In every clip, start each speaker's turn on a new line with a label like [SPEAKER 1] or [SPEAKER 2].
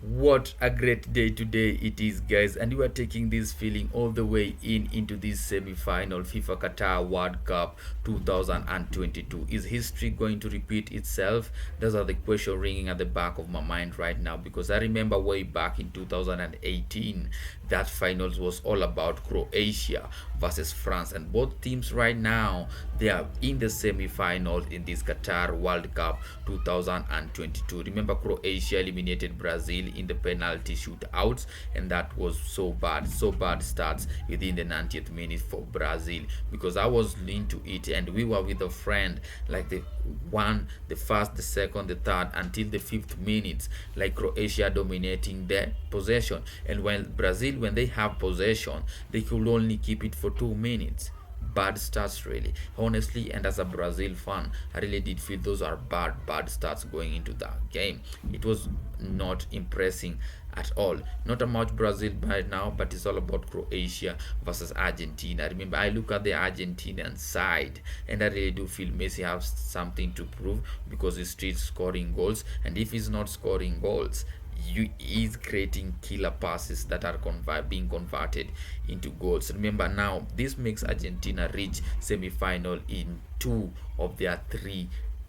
[SPEAKER 1] What a great day today it is, guys, and we are taking this feeling all the way into this semi-final FIFA Qatar World Cup 2022. Is history going to repeat itself? Those are the questions ringing at the back of my mind right now, because I remember way back in 2018 that finals was all about Croatia versus France, and both teams right now they are in the semi-finals in this Qatar World Cup 2022. Remember, Croatia eliminated Brazil in the penalty shootouts, and that was so bad starts within the 90th minute for Brazil, because I was into it and we were with a friend like the first, the second, the third until the fifth minutes, like Croatia dominating the possession, and when Brazil, when they have possession, they could only keep it for 2 minutes. Bad starts, really, honestly. And as a Brazil fan, I really did feel those are bad starts going into that game. It was not impressing at all. Not a much Brazil right now, but it's all about Croatia versus Argentina. Remember, I look at the Argentinian side and I really do feel Messi has something to prove, because he's still scoring goals, and if he's not scoring goals, you is creating killer passes that are being converted into goals. Remember, now this makes Argentina reach semi-final in two of their three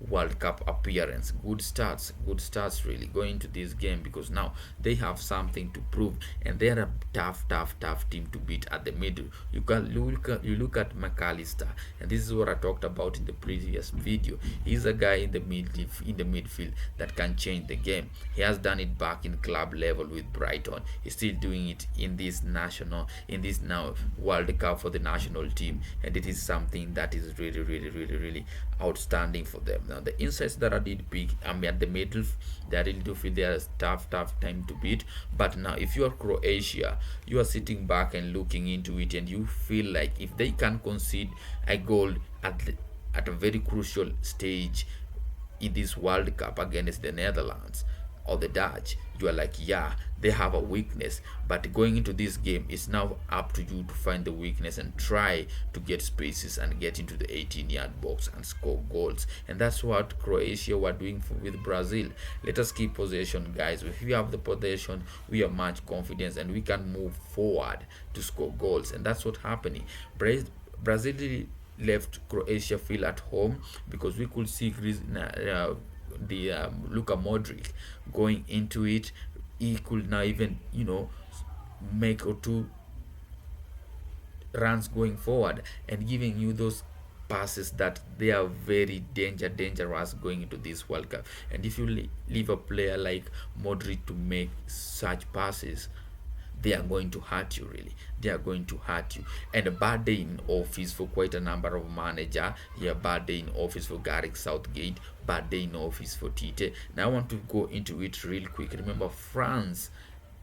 [SPEAKER 1] World Cup appearance. Good starts really going into this game, because now they have something to prove, and they're a tough team to beat at the middle. You look at McAllister, and this is what I talked about in the previous video. He's a guy in the midfield that can change the game. He has done it back in club level with Brighton. He's still doing it in this now World Cup for the national team, and it is something that is really outstanding for them. Now the insights that I did pick, at the middle, they really do feel they are a tough time to beat. But now if you are Croatia, you are sitting back and looking into it, and you feel like if they can concede a goal at a very crucial stage in this World Cup against the Netherlands or the Dutch, you are like, yeah, they have a weakness. But going into this game, it's now up to you to find the weakness and try to get spaces and get into the 18-yard box and score goals. And that's what Croatia were doing with Brazil. Let us keep possession, guys. If we have the possession, we have much confidence and we can move forward to score goals. And that's what happening. Brazil left Croatia feel at home, because we could see Luka Modric going into it. He could now even make or two runs going forward and giving you those passes that they are very dangerous going into this World Cup. And if you leave a player like Modric to make such passes, they are going to hurt you, really. They are going to hurt you. And a bad day in office for quite a number of manager. Yeah, bad day in office for Gareth Southgate, bad day in office for Tite. Now I want to go into it real quick. Remember, France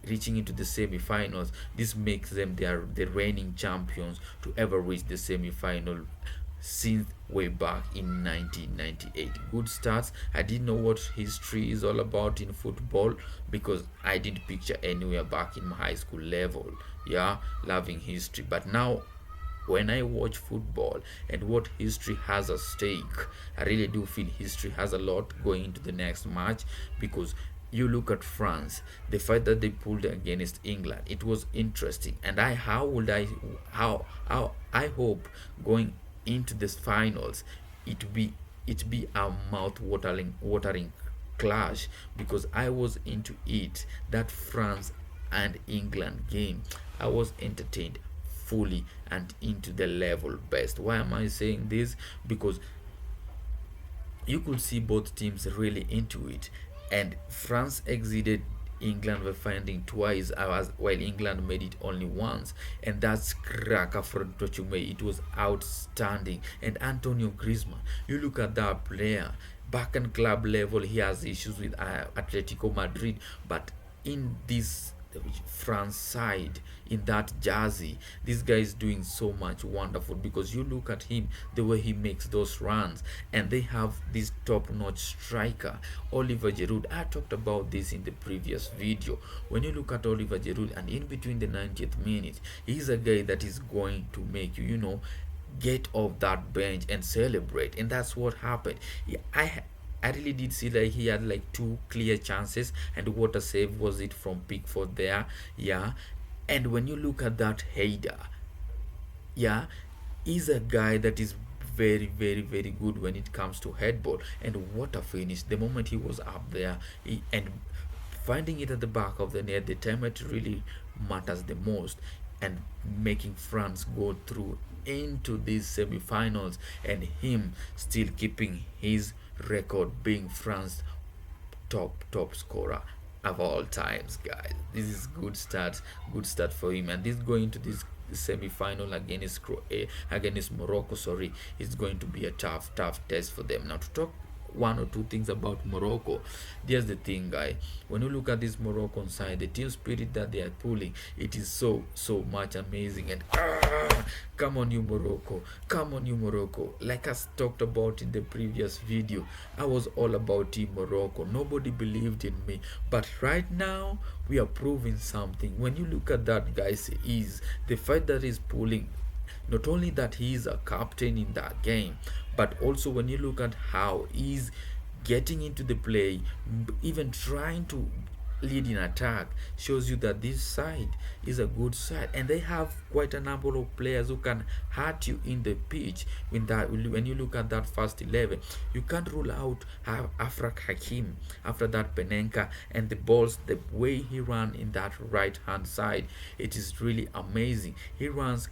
[SPEAKER 1] reaching into the semi-finals, this makes them the reigning champions to ever reach the semi-final since way back in 1998. Good starts. I didn't know what history is all about in football, because I didn't picture anywhere back in my high school level. Yeah, loving history. But now when I watch football and what history has at stake, I really do feel history has a lot going into the next match. Because you look at France, the fight that they pulled against England, it was interesting. And how I hope going into this finals, it be a mouth watering clash, because I was into it. That France and England game, I was entertained fully and into the level best. Why am I saying this? Because you could see both teams really into it, and France exceeded England by finding twice, while England made it only once. And that's cracker for Tochume. It was outstanding. And Antonio Griezmann, you look at that player, back on club level he has issues with Atletico Madrid, but in this France side, in that jersey, this guy is doing so much wonderful. Because you look at him, the way he makes those runs, and they have this top-notch striker, Oliver Giroud. I talked about this in the previous video. When you look at Oliver Giroud, and in between the 90th minute, he's a guy that is going to make you get off that bench and celebrate. And that's what happened. Yeah, I really did see like he had like two clear chances, and what a save was it from Pickford there. Yeah, and when you look at that header, yeah, he's a guy that is very very good when it comes to headball, and what a finish the moment he was up there, and finding it at the back of the net, the time it really matters the most, and making France go through into these semi-finals, and him still keeping his record being France top scorer of all times, guys. This is good start for him, and this going to this semi-final against Morocco. Sorry, it's going to be a tough test for them. Now to talk one or two things about Morocco. Here's the thing, guy. When you look at this Moroccan side, the team spirit that they are pulling, it is so much amazing. And come on, you Morocco, come on, you Morocco. Like I talked about in the previous video, I was all about Team Morocco. Nobody believed in me, but right now we are proving something. When you look at that, guys, is the fight that is pulling. Not only that he is a captain in that game, but also when you look at how he's getting into the play, even trying to lead in attack, shows you that this side is a good side, and they have quite a number of players who can hurt you in the pitch. When you look at that first 11, you can't rule out Afrak Hakim after that Penenka, and the balls, the way he ran in that right hand side, it is really amazing. He runs,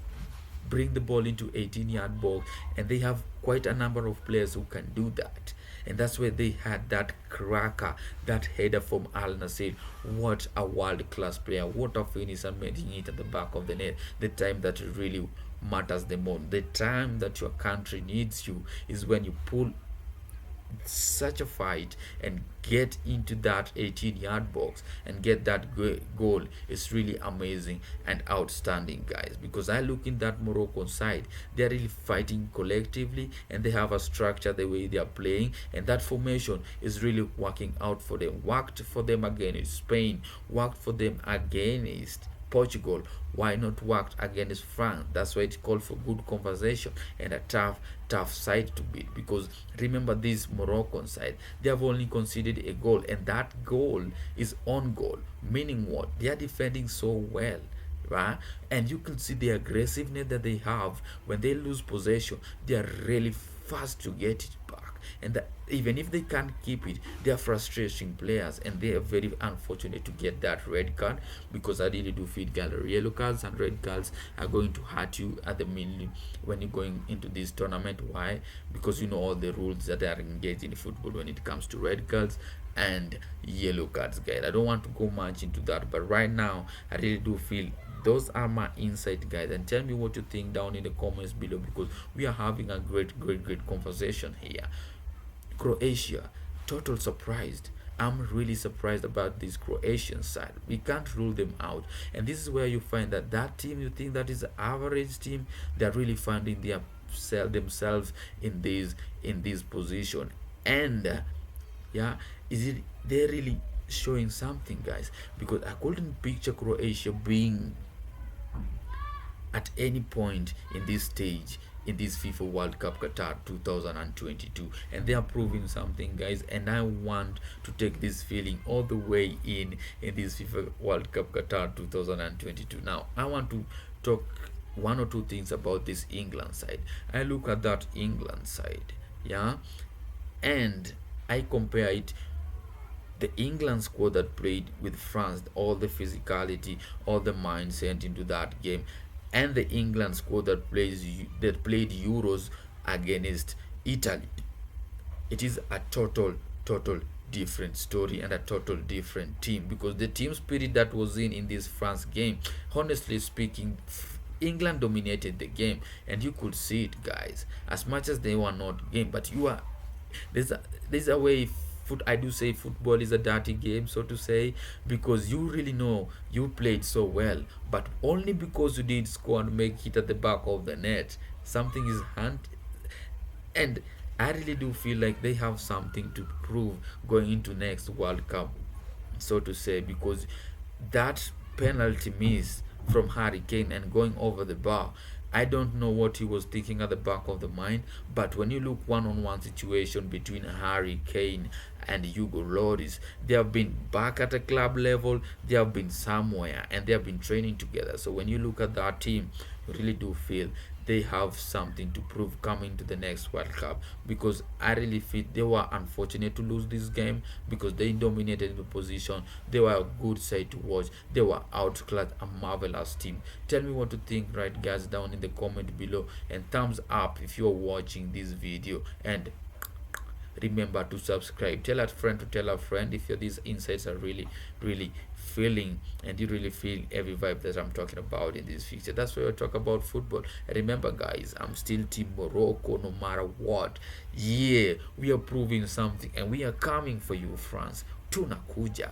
[SPEAKER 1] bring the ball into 18-yard box, and they have quite a number of players who can do that, and that's where they had that cracker, that header from Al Nasir. What a world-class player, what a finisher, making it at the back of the net, the time that it really matters the most. The time that your country needs you is when you pull such a fight and get into that 18-yard box and get that goal. Is really amazing and outstanding, guys, because I look in that Moroccan side, they're really fighting collectively, and they have a structure the way they are playing, and that formation is really working out for them. Worked for them against Spain, worked for them against Portugal. Why not worked against France? That's why it's called for good conversation and a tough side to beat. Because remember, this Moroccan side, they have only conceded a goal, and that goal is on goal. Meaning what? They are defending so well, right? And you can see the aggressiveness that they have when they lose possession. They are really fast to get it back, and even if they can't keep it, they are frustrating players, and they are very unfortunate to get that red card, because I really do feel gallery yellow cards and red cards are going to hurt you at the middle when you're going into this tournament. Why? Because you know all the rules that are engaged in football when it comes to red cards and yellow cards, guys. I don't want to go much into that, but right now I really do feel those are my insight, guys, and tell me what you think down in the comments below, because we are having a great conversation here. Croatia, total surprised. I'm really surprised about this Croatian side. We can't rule them out, and this is where you find that team you think that is an average team, they're really finding themselves in this position. And yeah, is it they're really showing something, guys, because I couldn't picture Croatia being at any point in this stage in this FIFA World Cup Qatar 2022, and they are proving something, guys, and I want to take this feeling all the way in this FIFA World Cup Qatar 2022. Now I want to talk one or two things about this England side. I look at that England side, yeah, and I compare it, the England squad that played with France, all the physicality, all the mindset into that game, and the England squad that played Euros against Italy. It is a total different story and a total different team, because the team spirit that was in this France game, honestly speaking, England dominated the game, and you could see it, guys. As much as they were not game, but you are there's a way. I do say football is a dirty game, so to say, because you really know you played so well, but only because you did score and make it at the back of the net, something is and I really do feel like they have something to prove going into next World Cup, so to say, because that penalty miss from Harry Kane and going over the bar, I don't know what he was thinking at the back of the mind, but when you look one-on-one situation between Harry Kane and Hugo Lloris, they have been back at a club level, they have been somewhere, and they have been training together. So when you look at that team, you really do feel they have something to prove coming to the next World Cup, because I really feel they were unfortunate to lose this game because they dominated the position. They were a good side to watch. They were outclassed, a marvelous team. Tell me what to think, right, guys, down in the comment below, and thumbs up if you're watching this video, and remember to subscribe. Tell a friend to tell a friend if these insights are really feeling, and you really feel every vibe that I'm talking about in this picture. That's why I talk about football. And remember, guys, I'm still Team Morocco no matter what. Yeah, we are proving something, and we are coming for you, France. Tunakuja.